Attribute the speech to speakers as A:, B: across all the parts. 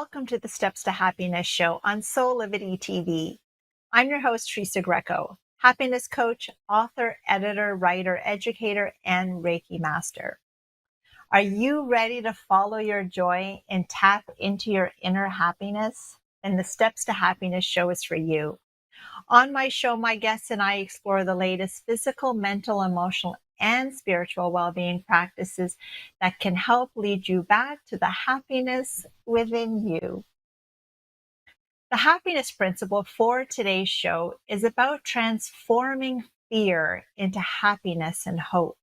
A: welcome to the Steps to Happiness show on Soulivity TV. I'm your host, Teresa Greco, happiness coach, author, editor, writer, educator, and Reiki master. Are you ready to follow your joy and tap into your inner happiness? And the Steps to Happiness show is for you. On my show, my guests and I explore the latest physical, mental, emotional, and spiritual well-being practices that can help lead you back to the happiness within you. The happiness principle for today's show is about transforming fear into happiness and hope.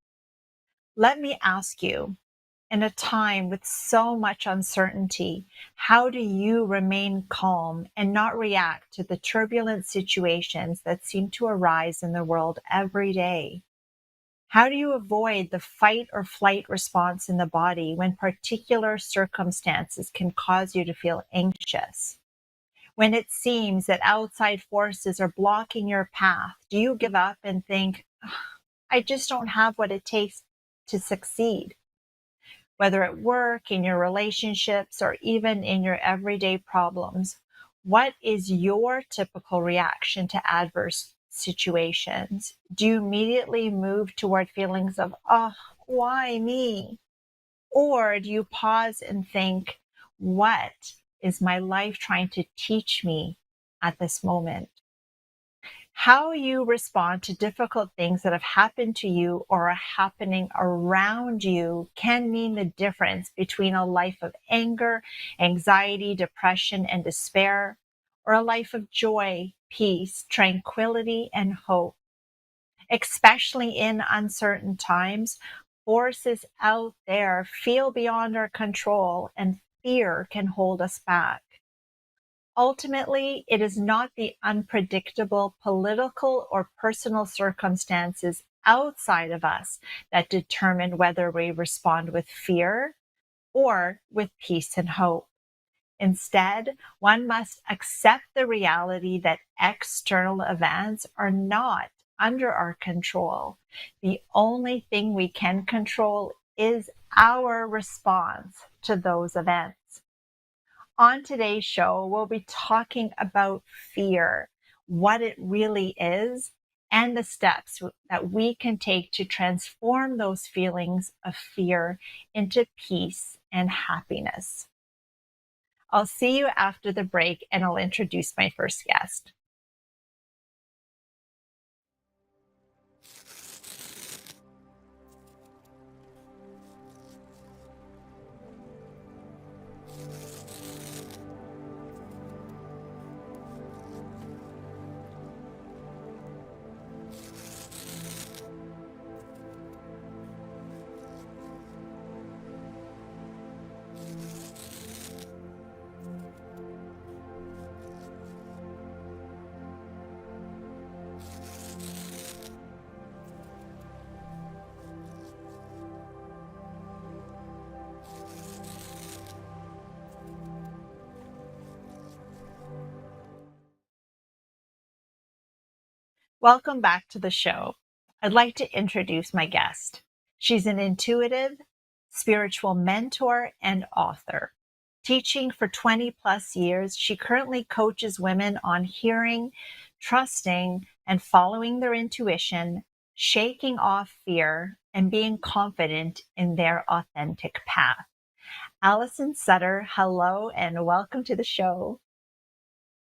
A: Let me ask you, in a time with so much uncertainty, how do you remain calm and not react to the turbulent situations that seem to arise in the world every day? How do you avoid the fight or flight response in the body when particular circumstances can cause you to feel anxious? When it seems that outside forces are blocking your path, do you give up and think, I just don't have what it takes to succeed? Whether at work, in your relationships, or even in your everyday problems, what is your typical reaction to adverse situations? Do you immediately move toward feelings of, oh, why me? Or do you pause and think, what is my life trying to teach me at this moment? How you respond to difficult things that have happened to you or are happening around you can mean the difference between a life of anger, anxiety, depression, and despair, or a life of joy, peace, tranquility, and hope. Especially in uncertain times, forces out there feel beyond our control, and fear can hold us back. Ultimately, it is not the unpredictable political or personal circumstances outside of us that determine whether we respond with fear or with peace and hope. Instead, one must accept the reality that external events are not under our control. The only thing we can control is our response to those events. On today's show, we'll be talking about fear, what it really is, and the steps that we can take to transform those feelings of fear into peace and happiness. I'll see you after the break, and I'll introduce my first guest. Welcome back to the show. I'd like to introduce my guest. She's an intuitive, spiritual mentor and author. Teaching for 20 plus years, she currently coaches women on hearing, trusting, and following their intuition, shaking off fear, and being confident in their authentic path. Allison Sutter, hello and welcome to the show.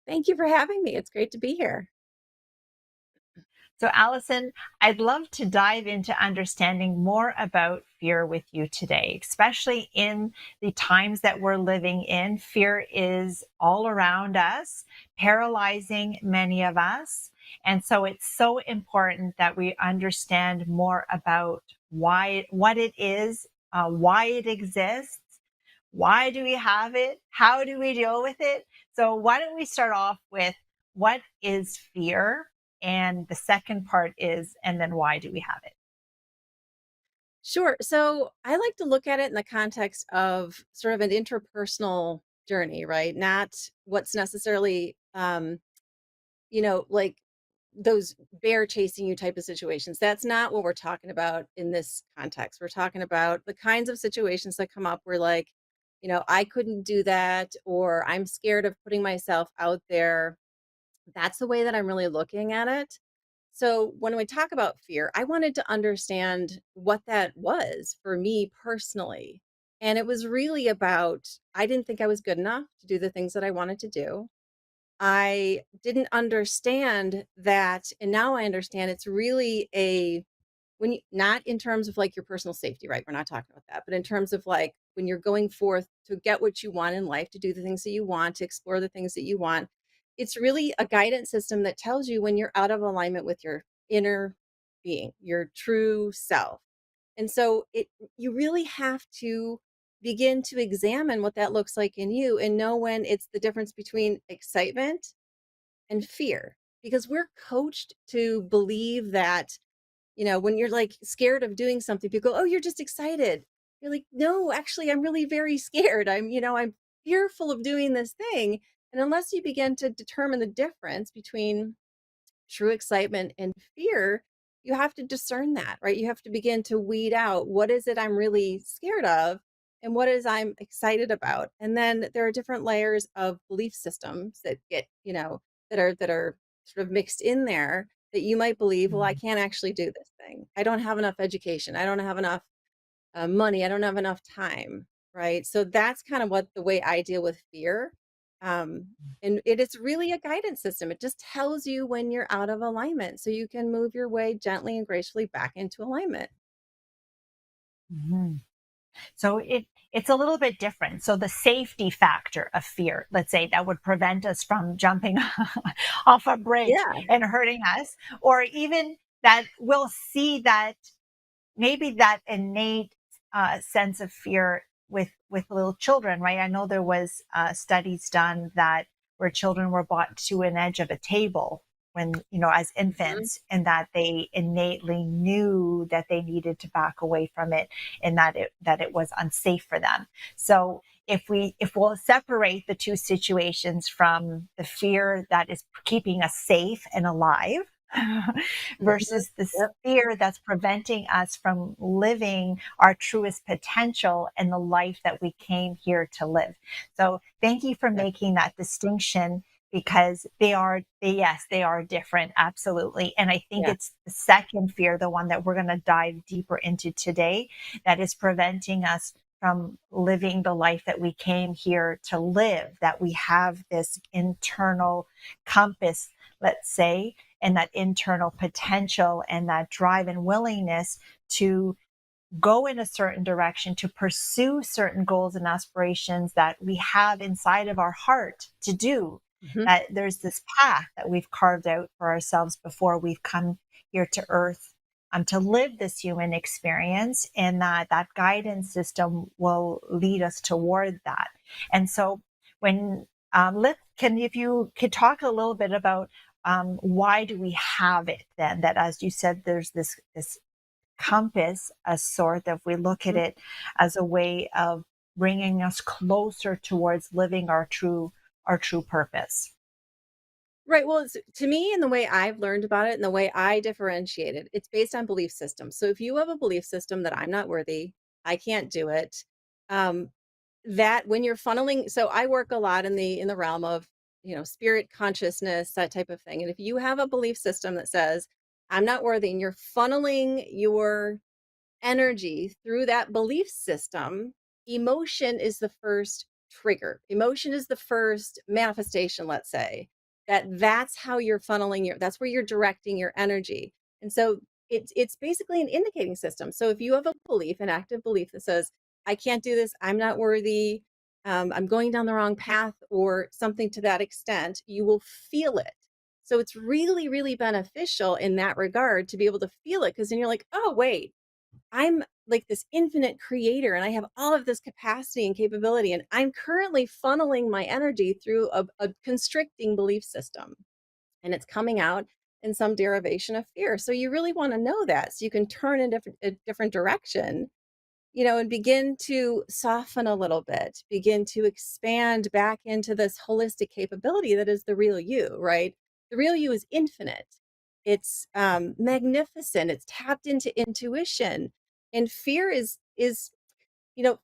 B: Thank you for having me. It's great to be here.
A: So, Allison, I'd love to dive into understanding more about fear with you today, especially in the times that we're living in. Fear is all around us, paralyzing many of us. And so it's so important that we understand more about what it is, why it exists, why do we have it, how do we deal with it. So why don't we start off with what is fear? And the second part is, and then why do we have it?
B: Sure. So I like to look at it in the context of sort of an interpersonal journey, right? Not what's necessarily, like those bear chasing you type of situations. That's not what we're talking about in this context. We're talking about the kinds of situations that come up where, like, I couldn't do that, or I'm scared of putting myself out there. That's the way that I'm really looking at it. So when we talk about fear, I wanted to understand what that was for me personally. And it was really about, I didn't think I was good enough to do the things that I wanted to do. I didn't understand that. And now I understand it's really when you, not in terms of like your personal safety, right? We're not talking about that, but in terms of like when you're going forth to get what you want in life, to do the things that you want, to explore the things that you want. It's really a guidance system that tells you when you're out of alignment with your inner being, your true self. And so you really have to begin to examine what that looks like in you and know when it's the difference between excitement and fear, because we're coached to believe that, when you're like scared of doing something, people go, "Oh, you're just excited." You're like, "No, actually, I'm really very scared. I'm fearful of doing this thing." And unless you begin to determine the difference between true excitement and fear, you have to discern that, right? You have to begin to weed out what is it I'm really scared of and what is I'm excited about. And then there are different layers of belief systems that get, that are sort of mixed in there, that you might believe, well, I
A: Mhm.
B: can't actually do this thing. I don't have enough education. I don't have enough money. I don't have enough time. Right. So that's kind of what the way I deal with fear. Um, and it is really a guidance system. It just tells you when you're out of alignment so you can move your way gently and gracefully back into alignment.
A: Mhm. So it's a little bit different. So the safety factor of fear, let's say, that would prevent us from jumping off a bridge
B: Yeah.
A: and hurting us, or even that we'll see that maybe that innate sense of fear with little children, right? I know there was studies done that where children were brought to an edge of a table when, as
B: Mhm.
A: infants, and that they innately knew that they needed to back away from it, and that it was unsafe for them. So if we'll separate the two situations from the fear that is keeping us safe and alive
B: Mhm.
A: versus this
B: Yep.
A: fear that's preventing us from living our truest potential and the life that we came here to live. So thank you for
B: Exactly.
A: making that distinction, because yes, they are different. Absolutely. And I think
B: Yeah.
A: it's the second fear, the one that we're going to dive deeper into today, that is preventing us from living the life that we came here to live, that we have this internal compass, let's say, and that internal potential and that drive and willingness to go in a certain direction, to pursue certain goals and aspirations that we have inside of our heart to do.
B: Mhm.
A: That there's this path that we've carved out for ourselves before we've come here to earth, to live this human experience, and that guidance system will lead us toward that. And so when if you could talk a little bit about why do we have it then, that, as you said, there's this compass, a sort of, we look at
B: Mhm.
A: it as a way of bringing us closer towards living our true purpose.
B: Right. Well, to me, and the way I've learned about it and the way I differentiate it, it's based on belief systems. So if you have a belief system that I'm not worthy, I can't do it, um, that when you're funneling, so I work a lot in the realm of, spirit consciousness, that type of thing. And if you have a belief system that says, I'm not worthy, and you're funneling your energy through that belief system, emotion is the first trigger. Emotion is the first manifestation, let's say. That's how you're funneling that's where you're directing your energy. And so it's basically an indicating system. So if you have a belief, an active belief that says, I can't do this, I'm not worthy, I'm going down the wrong path, or something to that extent, you will feel it. So it's really, really beneficial in that regard to be able to feel it, because then you're like, oh, wait, I'm like this infinite creator and I have all of this capacity and capability. And I'm currently funneling my energy through a constricting belief system. And it's coming out in some derivation of fear. So you really want to know that so you can turn in a different direction, and begin to soften a little bit, begin to expand back into this holistic capability that is the real you, right? The real you is infinite. It's magnificent. It's tapped into intuition, and fear is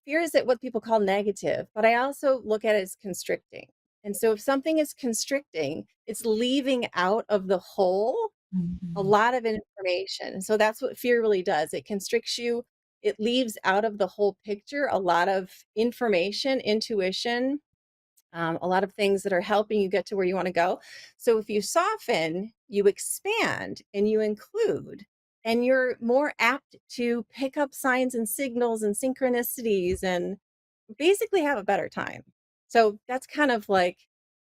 B: fear is what people call negative, but I also look at it as constricting. And so if something is constricting, it's leaving out of the whole a
A: Mhm.
B: lot of information. And so that's what fear really does. It constricts you. It leaves out of the whole picture a lot of information, intuition, a lot of things that are helping you get to where you want to go. So if you soften, you expand and you include, and you're more apt to pick up signs and signals and synchronicities and basically have a better time. So that's kind of like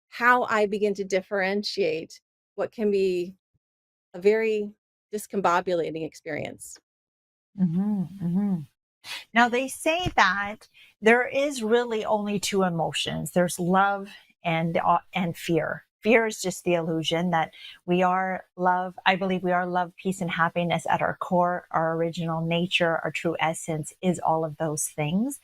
B: how I begin to differentiate what can be a very discombobulating experience.
A: Mhm. Mhm. Now, they say that there is really only two emotions. There's love and fear. Fear is just the illusion that we are love. I believe we are love, peace, and happiness at our core. Our original nature, our true essence is all of those things.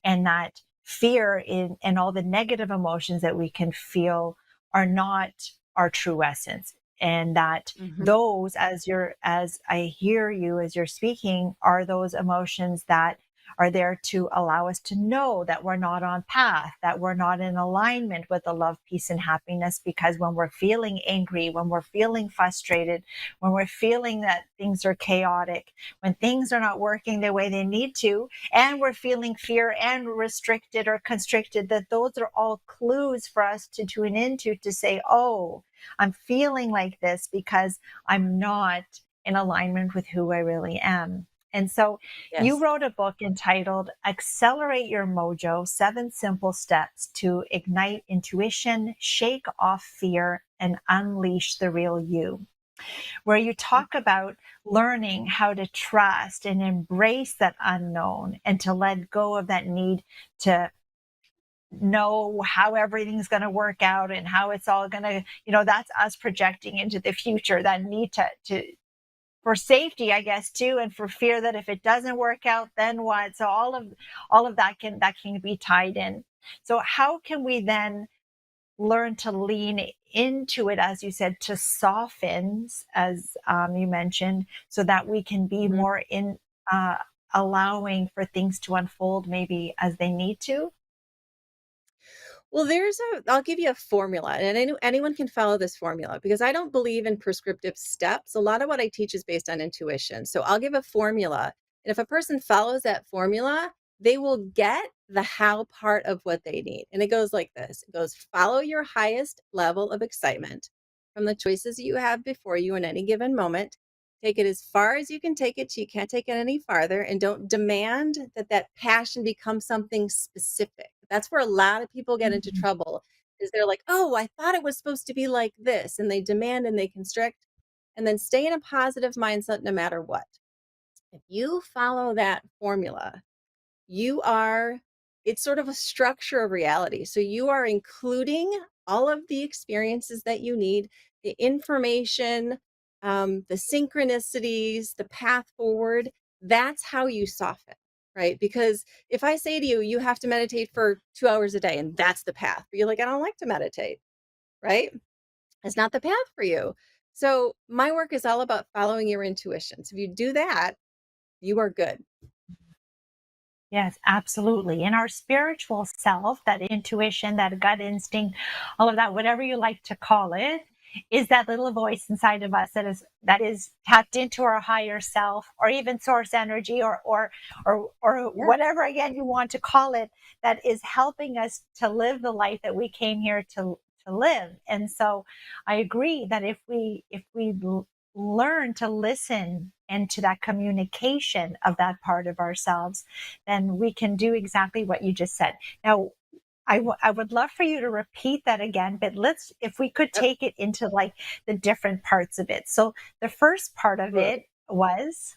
A: And that fear and all the negative emotions that we can feel are not our true essence. And that
B: Mhm.
A: those, as I hear you as you're speaking, are those emotions that are there to allow us to know that we're not on path, that we're not in alignment with the love, peace, and happiness. Because when we're feeling angry, when we're feeling frustrated, when we're feeling that things are chaotic, when things are not working the way they need to, and we're feeling fear and restricted or constricted, that those are all clues for us to tune into to say, oh, I'm feeling like this because I'm not in alignment with who I really am. And so you
B: Yes.
A: wrote a book entitled Accelerate Your Mojo: 7 Simple Steps to Ignite Intuition, Shake Off Fear, and Unleash the Real You, where you talk about learning how to trust and embrace that unknown and to let go of that need to know how everything's going to work out and how it's all going to, that's us projecting into the future, that need to for safety, I guess, too, and for fear that if it doesn't work out, then what? So all of that can be tied in. So how can we then learn to lean into it, as you said, to soften, as you mentioned, so that we can be
B: Mhm.
A: more in uh, allowing for things to unfold maybe as they need to?
B: Well, I'll give you a formula, and anyone can follow this formula because I don't believe in prescriptive steps. A lot of what I teach is based on intuition. So I'll give a formula. And if a person follows that formula, they will get the how part of what they need. And it goes like this: it goes, follow your highest level of excitement from the choices you have before you in any given moment. Take it as far as you can take it. You can't take it any farther. And don't demand that that passion becomes something specific. That's where a lot of people get into
A: Mhm.
B: trouble is they're like, oh, I thought it was supposed to be like this. And they demand and they constrict and then stay in a positive mindset no matter what. If you follow that formula, you are it's sort of a structure of reality. So you are including all of the experiences that you need, the information, the synchronicities, the path forward. That's how you soften, right? Because if I say to you, you have to meditate for 2 hours a day and that's the path, but you're like, I don't like to meditate, right? It's not the path for you. So my work is all about following your intuition. So if you do that, you are good.
A: Yes, absolutely. In our spiritual self, that intuition, that gut instinct, all of that, whatever you like to call it, is that little voice inside of us that is tapped into our higher self, or even source energy, or
B: Yeah.
A: whatever again you want to call it, that is helping us to live the life that we came here to live. And so I agree that if we learn to listen and to that communication of that part of ourselves, then we can do exactly what you just said. Now, I would love for you to repeat that again, but if we could
B: Yep.
A: take it into like the different parts of it. So the first part of it was,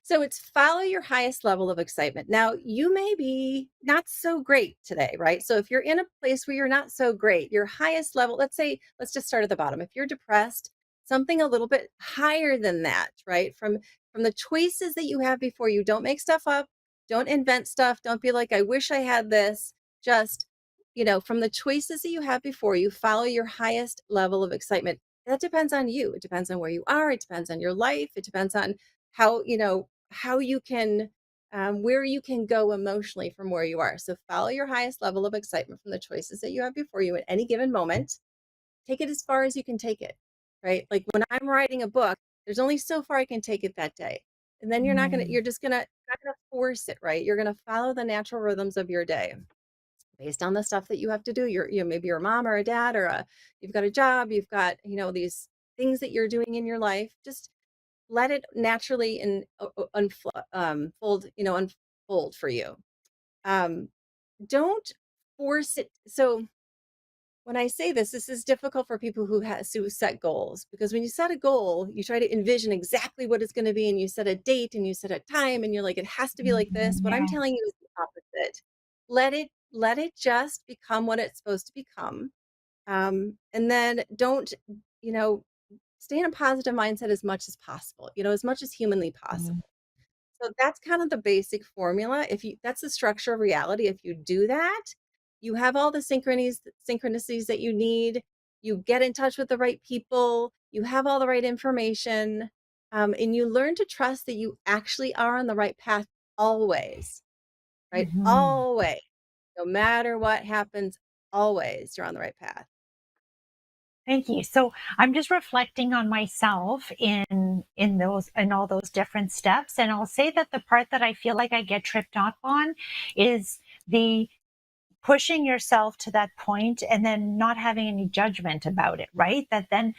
B: So it's follow your highest level of excitement. Now, you may be not so great today, right? So if you're in a place where you're not so great, your highest level, let's just start at the bottom. If you're depressed, something a little bit higher than that, right? From the choices that you have before you, don't make stuff up, don't invent stuff, don't be like I wish I had this. Just, from the choices that you have before you, follow your highest level of excitement. That depends on you. It depends on where you are, it depends on your life, it depends on how you can where you can go emotionally from where you are. So follow your highest level of excitement from the choices that you have before you at any given moment. Take it as far as you can take it, right? Like when I'm writing a book, there's only so far I can take it that day. And then
A: Mm-hmm.
B: you're just gonna, not gonna force it, right? You're gonna follow the natural rhythms of your day based on the stuff that you have to do. Maybe you're a mom or a dad you've got a job, you've got, these things that you're doing in your life. Just let it naturally and unfold for you. Um, don't force it. So when I say this is difficult for people who set goals, because when you set a goal, you try to envision exactly what it's going to be, and you set a date and you set a time, and you're like, it has to be like this. What I'm
A: Yeah.
B: telling you is the opposite. Let it just become what it's supposed to become. And then don't, you know, stay in a positive mindset as much as possible, as much as humanly possible. So that's kind of the basic formula. That's the structure of reality. If you do that, you have all the synchronicities that you need. You get in touch with the right people. You have all the right information, and you learn to trust that you actually are on the right path always. Right,
A: Mm-hmm.
B: always, no matter what happens, always you're on the right path.
A: Thank you. So I'm just reflecting on myself in all those different steps, and I'll say that the part that I feel like I get tripped up on is the pushing yourself to that point and then not having any judgment about it, right? That then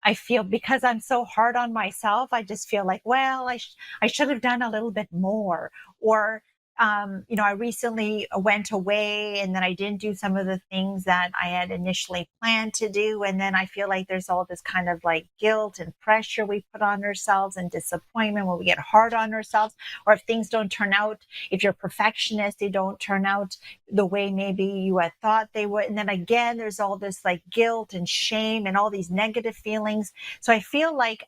A: I feel because I'm so hard on myself, I just feel like, well, I should have done a little bit more. Or, I recently went away and then I didn't do some of the things that I had initially planned to do. And then I feel like there's all this kind of like guilt and pressure we put on ourselves and disappointment when we get hard on ourselves. Or if things don't turn out, if you're a perfectionist, they don't turn out the way maybe you had thought they would. And then again, there's all this like guilt and shame and all these negative feelings. So I feel like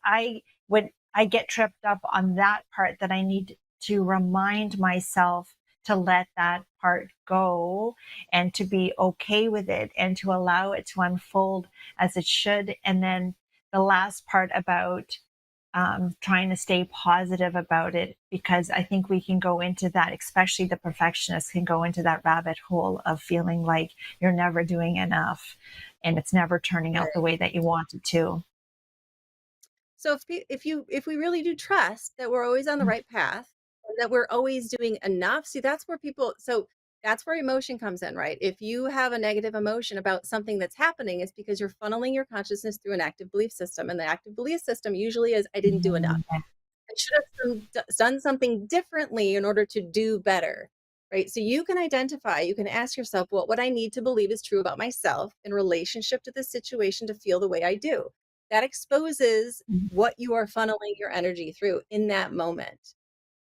A: when I get tripped up on that part, that I need to remind myself to let that part go and to be okay with it and to allow it to unfold as it should. And then the last part about trying to stay positive about it, because I think we can go into that, especially the perfectionists can go into that rabbit hole of feeling like you're never doing enough and it's never turning out the
B: Right.
A: way that you want it to.
B: So if we really do trust that we're always on the right path and that we're always doing enough, see that's where emotion comes in, right? If you have a negative emotion about something that's happening, it's because you're funneling your consciousness through an active belief system. And the active belief system usually is I didn't do enough.
A: Mhm.
B: I should have done something differently in order to do better, right? So you can ask yourself, what would I need to believe is true about myself in relationship to this situation to feel the way I do? That exposes what you are funneling your energy through in that moment.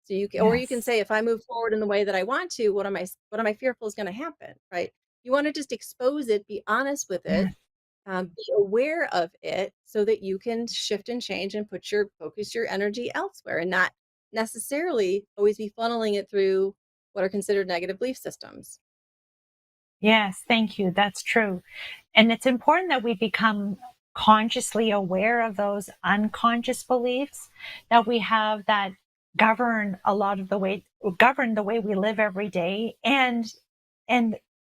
B: So you can
A: Yes.
B: say, if I move forward in the way that I want to, what am I fearful is going to happen, right? You want to just expose it, be honest with it,
A: Yes.
B: be aware of it so that you can shift and change and focus your energy elsewhere and not necessarily always be funneling it through what are considered negative belief systems.
A: Yes, thank you. That's true. And it's important that we become consciously aware of those unconscious beliefs that we have that govern the way we live every day. And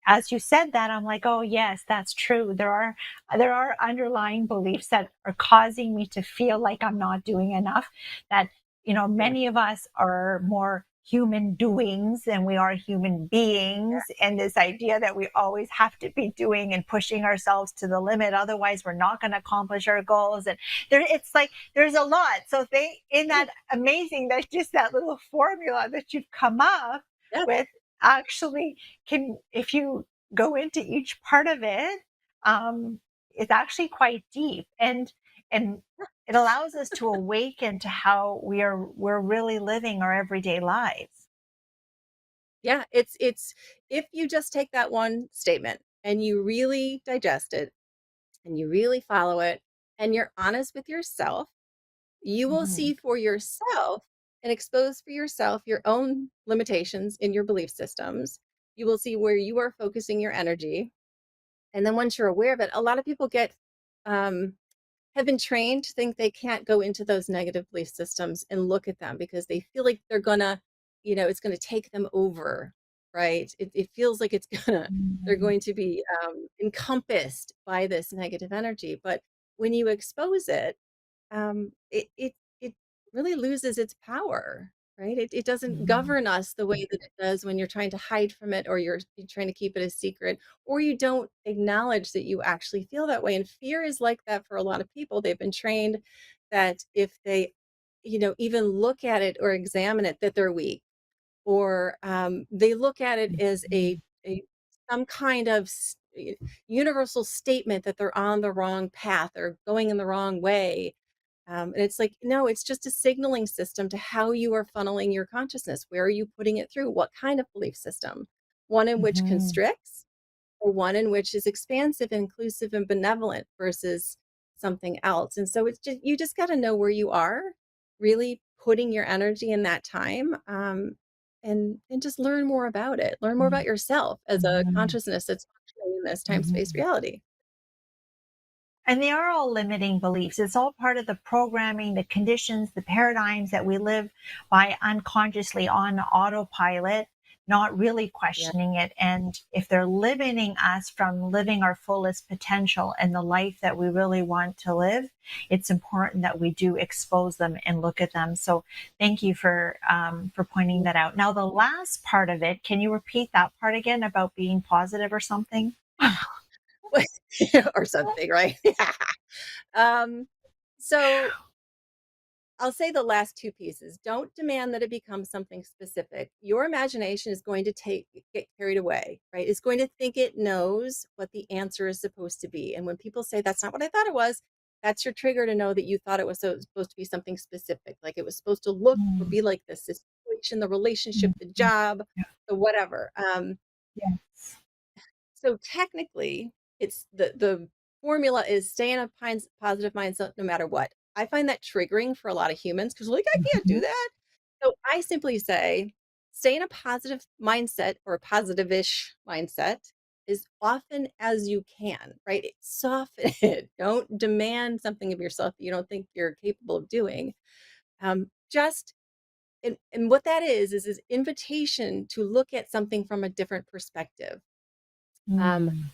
A: as you said that, I'm like, oh yes, that's true. There are underlying beliefs that are causing me to feel like I'm not doing enough. That,
B: Yeah.
A: many of us are more human doings than we are human beings. And this idea that we always have to be doing and pushing ourselves to the limit, otherwise we're not going to accomplish our goals. And it's like there's a lot. So in
B: Yeah.
A: that amazing, that's just that little formula that you've come up
B: Yeah.
A: with, actually can, if you go into each part of it, um, it's actually quite deep, and it allows us to awaken to how we're really living our everyday lives.
B: Yeah, it's if you just take that one statement and you really digest it and you really follow it and you're honest with yourself, you will
A: Mhm.
B: see for yourself and expose for yourself your own limitations in your belief systems. You will see where you are focusing your energy. And then once you're aware of it, a lot of people um, have been trained to think they can't go into those negative belief systems and look at them because they feel like they're gonna, it's going to take them over, right? It feels like they're
A: Mhm.
B: going to be encompassed by this negative energy. But when you expose it, it really loses its power, right? It doesn't
A: Mhm.
B: govern us the way that it does when you're trying to hide from it, or you're trying to keep it a secret, or you don't acknowledge that you actually feel that way. And fear is like that for a lot of people. They've been trained that if they, even look at it or examine it, that they're weak, or they look at it as a some kind of universal statement that they're on the wrong path or going in the wrong way. And it's like, no, it's just a signaling system to how you are funneling your consciousness. Where are you putting it through? What kind of belief system? One in which
A: Mhm.
B: constricts, or one in which is expansive, inclusive, and benevolent versus something else. And so it's just, you just got to know where you are, really putting your energy in that time, and just learn more about it. Learn more about yourself as a
A: Mhm.
B: consciousness that's functioning in this time space
A: Mhm.
B: reality.
A: And they are all limiting beliefs. It's all part of the programming, the conditions, the paradigms that we live by unconsciously on autopilot, not really
B: Yeah.
A: questioning it. And if they're limiting us from living our fullest potential and the life that we really want to live, it's important that we do expose them and look at them. So thank you for pointing that out. Now, the last part of it, can you repeat that part again about being positive or something?
B: Or something, right? um, so I'll say the last two pieces. Don't demand that it becomes something specific. Your imagination is going to get carried away, right? It's going to think it knows what the answer is supposed to be. And when people say that's not what I thought it was, that's your trigger to know that you thought it was supposed to be something specific. Like it was supposed to look or
A: Mm,
B: be like this situation, the relationship,
A: mm,
B: the
A: mm.
B: job,
A: Yeah.
B: the whatever.
A: Yes.
B: So technically, it's the formula is stay in a positive mindset no matter what. I find that triggering for a lot of humans because like I can't do
A: Mhm.
B: that. So I simply say stay in a positive mindset or a positive-ish mindset as often as you can, right? Soften it. Don't demand something of yourself that you don't think you're capable of doing. Just and what that is invitation to look at something from a different perspective. Um,
A: Mm.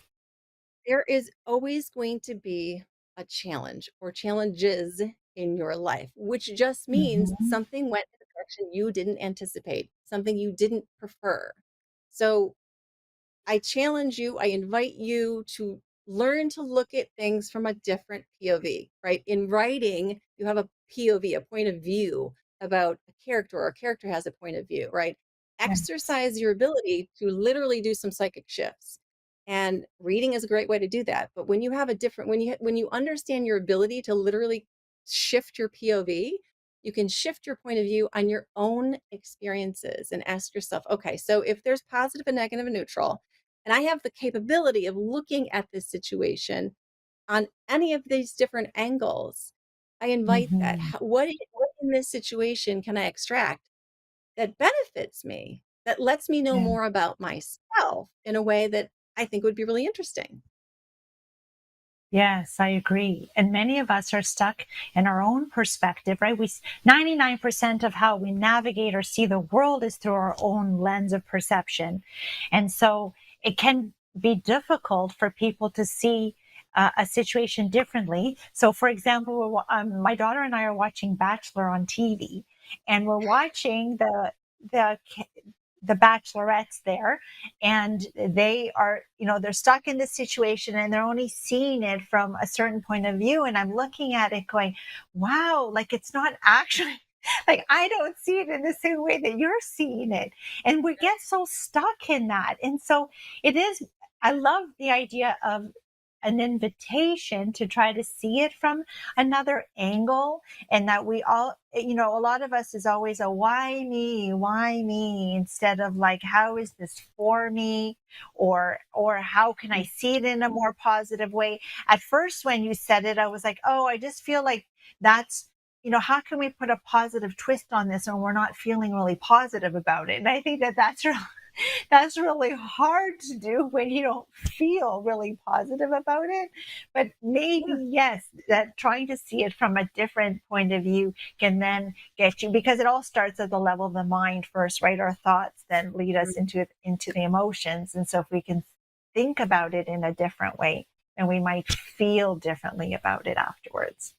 B: there is always going to be a challenge or challenges in your life, which just means
A: Mhm.
B: something went in a direction you didn't anticipate, something you didn't prefer. So I challenge you, I invite you to learn to look at things from a different POV, right? In writing, you have a POV, a point of view about a character, or a character has a point of view, right?
A: Yes.
B: Exercise your ability to literally do some psychic shifts. And reading is a great way to do that. But when you have a different, when you understand your ability to literally shift your POV, you can shift your point of view on your own experiences and ask yourself, okay, so if there's positive and negative and neutral, and I have the capability of looking at this situation on any of these different angles, I invite that.
A: Mhm.
B: What in this situation can I extract that benefits me, that lets me know
A: Yeah.
B: more about myself in a way that I think would be really interesting?
A: Yes, I agree. And many of us are stuck in our own perspective, right? 99% of how we navigate or see the world is through our own lens of perception. And so it can be difficult for people to see a situation differently. So, for example, my daughter and I are watching Bachelor on TV, and we're watching the the bachelorettes there, and they are, they're stuck in this situation and they're only seeing it from a certain point of view, and I'm looking at it going, wow, like it's not actually like I don't see it in the same way that you're seeing it, and we get so stuck in that. And so it is, I love the idea of an invitation to try to see it from another angle, and that we all, a lot of us is always a why me, instead of like, how is this for me, or how can I see it in a more positive way. At first when you said it, I was like, oh, I just feel like that's, how can we put a positive twist on this when we're not feeling really positive about it? And I think that that's That's really hard to do when you don't feel really positive about it. But
B: Yeah.
A: maybe, yes, that trying to see it from a different point of view can then get you, because it all starts at the level of the mind first, right? Our thoughts then lead us
B: Mhm.
A: into the emotions. And so if we can think about it in a different way, then we might feel differently about it afterwards.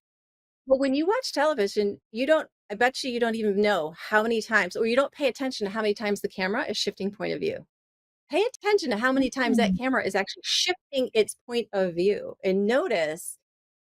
B: Well, when you watch television, you don't, I bet you don't even know how many times, or you don't pay attention to how many times the camera is shifting point of view. Pay attention to how many times that
A: Mm,
B: camera is actually shifting its point of view and notice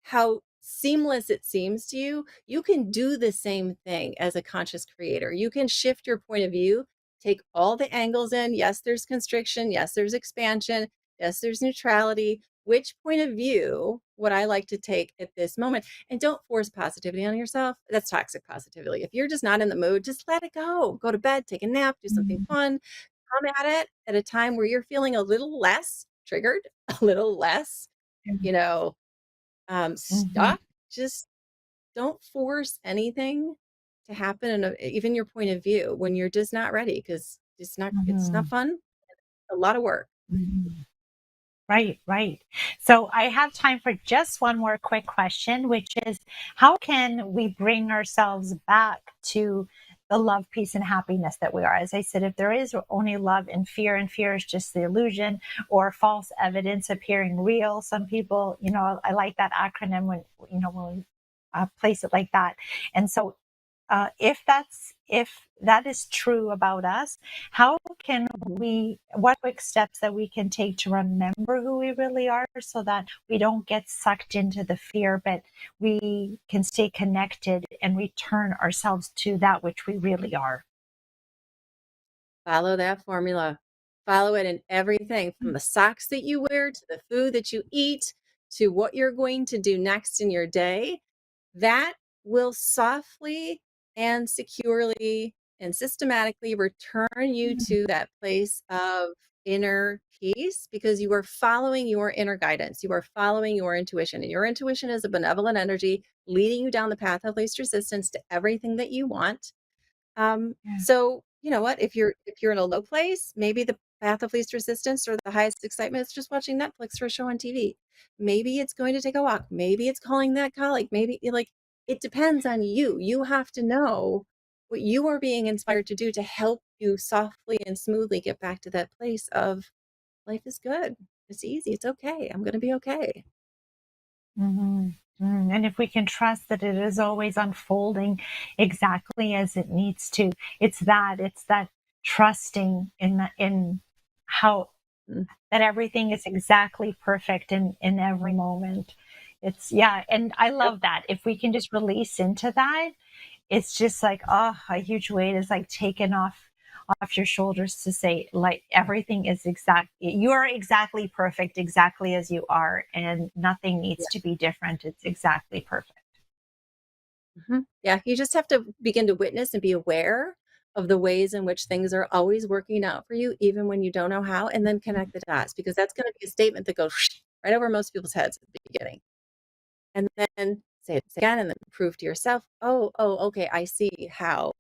B: how seamless it seems to you. You can do the same thing as a conscious creator. You can shift your point of view, take all the angles in. Yes, there's constriction. Yes, there's expansion. Yes, there's neutrality. Which point of view would I like to take at this moment? And don't force positivity on yourself. That's toxic positivity. If you're just not in the mood, just let it go. Go to bed, take a nap, do something
A: mm,
B: fun. Come at it at a time where you're feeling a little less triggered, a little less,
A: mm,
B: you know,
A: mhm,
B: stuck. Just don't force anything to happen, and even your point of view when you're just not ready, because it's not
A: mhm,
B: fun. A lot of work.
A: mhm. Right, right. So I have time for just one more quick question, which is how can we bring ourselves back to the love, peace, and happiness that we are? As I said, if there is only love and fear is just the illusion or false evidence appearing real, some people, I like that acronym when we place it like that. And so if that is true about us, how can
B: Mhm.
A: what quick steps that we can take to remember who we really are so that we don't get sucked into the fear, but we can stay connected and return ourselves to that which we really are?
B: Follow that formula. Follow it in everything from the socks that you wear to the food that you eat to what you're going to do next in your day. That will softly and securely and systematically return you to that place of inner peace, because you are following your inner guidance. You are following your intuition, and your intuition is a benevolent energy leading you down the path of least resistance to everything that you want.
A: Yeah.
B: So you know what? If you're in a low place, maybe the path of least resistance or the highest excitement is just watching Netflix or a show on TV. Maybe it's going to take a walk. Maybe it's calling that colleague. Maybe like it depends on you. You have to know what you are being inspired to do to help you softly and smoothly get back to that place of life is good. It's easy. It's okay. I'm going to be okay.
A: Mhm. And if we can trust that it is always unfolding exactly as it needs to, it's that trusting in how
B: Mm.
A: that everything is exactly perfect in every moment. It's yeah, and I
B: Yep.
A: love that. If we can just release into that, it's just like, oh, a huge weight is like taken off your shoulders to say like everything is exact, you are exactly perfect exactly as you are, and nothing needs to be different. It's exactly perfect.
B: Mhm. Yeah, you just have to begin to witness and be aware of the ways in which things are always working out for you, even when you don't know how, and then connect the dots, because that's going to be a statement that goes right over most people's heads at the beginning. And then say it again and then prove to yourself, oh, okay, I see how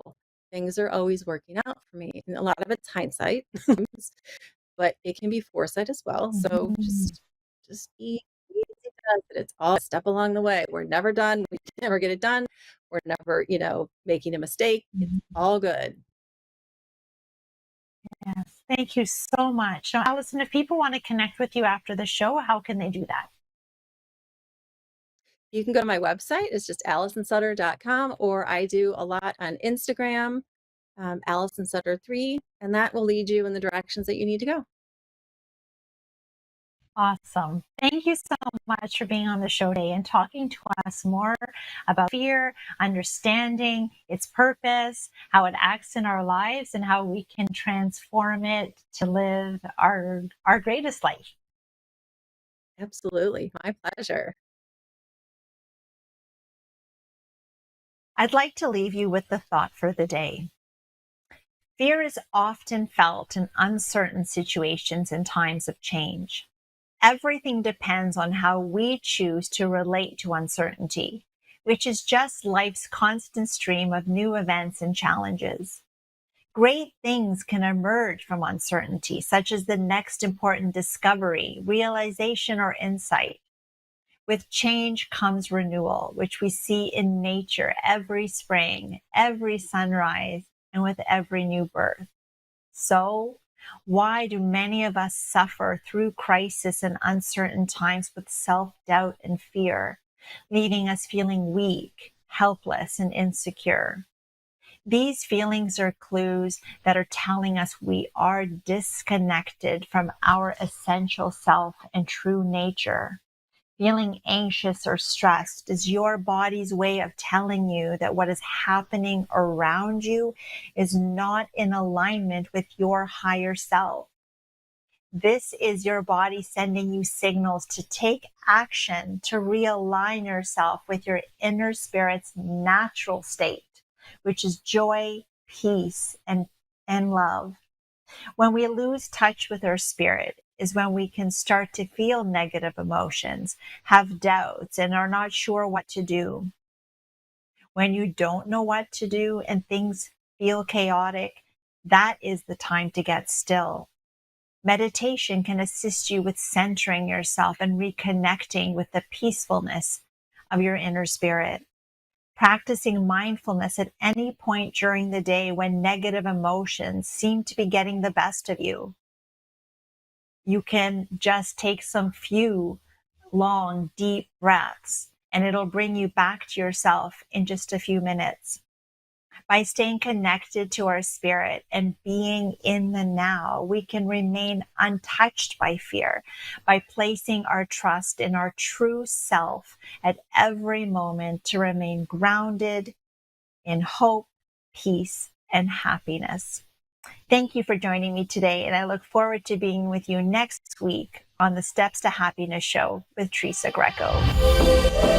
B: things are always working out for me. And a lot of it's hindsight, but it can be foresight as well. So
A: Mhm.
B: just be easy to us that it's all a step along the way. We're never done. We never get it done. We're never, making a mistake. It's
A: Mhm.
B: all good.
A: Yes, thank you so much. Now, Allison, if people want to connect with you after the show, how can they do that?
B: You can go to my website. It's just AllisonSutter.com, or I do a lot on Instagram, Allison Sutter 3, and that will lead you in the directions that you need to go.
A: Awesome. Thank you so much for being on the show today and talking to us more about fear, understanding its purpose, how it acts in our lives, and how we can transform it to live our greatest life.
B: Absolutely. My pleasure.
A: I'd like to leave you with the thought for the day. Fear is often felt in uncertain situations and times of change. Everything depends on how we choose to relate to uncertainty, which is just life's constant stream of new events and challenges. Great things can emerge from uncertainty, such as the next important discovery, realization, or insight. With change comes renewal, which we see in nature every spring, every sunrise, and with every new birth. So, why do many of us suffer through crisis and uncertain times with self-doubt and fear, leaving us feeling weak, helpless, and insecure? These feelings are clues that are telling us we are disconnected from our essential self and true nature. Feeling anxious or stressed is your body's way of telling you that what is happening around you is not in alignment with your higher self. This is your body sending you signals to take action, to realign yourself with your inner spirit's natural state, which is joy, peace, and love. When we lose touch with our spirit is when we can start to feel negative emotions, have doubts, and are not sure what to do. When you don't know what to do and things feel chaotic, that is the time to get still. Meditation can assist you with centering yourself and reconnecting with the peacefulness of your inner spirit. Practicing mindfulness at any point during the day when negative emotions seem to be getting the best of you. You can just take some few long, deep breaths, and it'll bring you back to yourself in just a few minutes. By staying connected to our spirit and being in the now, we can remain untouched by fear by placing our trust in our true self at every moment to remain grounded in hope, peace, and happiness. Thank you for joining me today, and I look forward to being with you next week on the Steps to Happiness show with Teresa Greco.